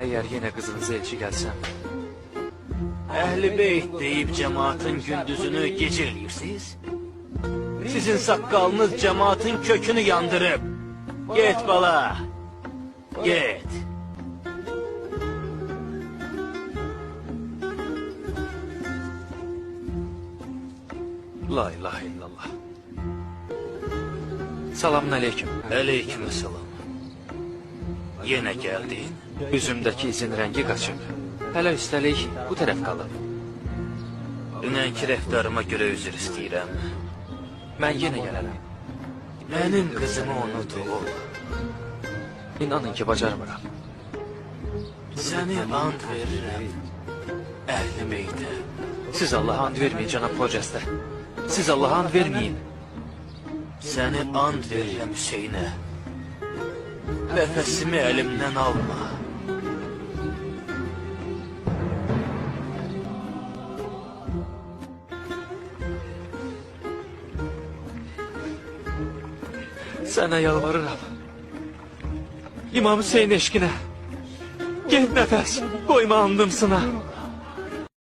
Eğer yine kızınıza elçi gelsem, Əhl-i Beyt deyib cemaatın gündüzünü gecələyirsiniz. Sizin saqqalınız cemaatın kökünü yandırıb. Get bala, get. la ilahe illallah. Selamun aleyküm. Aleykümselam. Yenə gəldin. Üzümdəki izin rəngi qaçıb. Hələ üstəlik bu tərəf qalıb. Dünənki rəftarıma görə üzr istəyirəm. Mən yenə gələrəm. Mənim qızımı unut oğul. İnanın ki, bacarmıram. Səni and verirəm. Əhl-i Beytə. Siz Allah'a and vermeyin cənab Hocəstə. Siz Allah'a and vermeyin. Səni and verirəm Hüseynə. Nəfəsimi əlimdən alma. Sənə yalvarıram. İmam Hüseyin eşqinə. Get nəfəs, qoyma andımsına.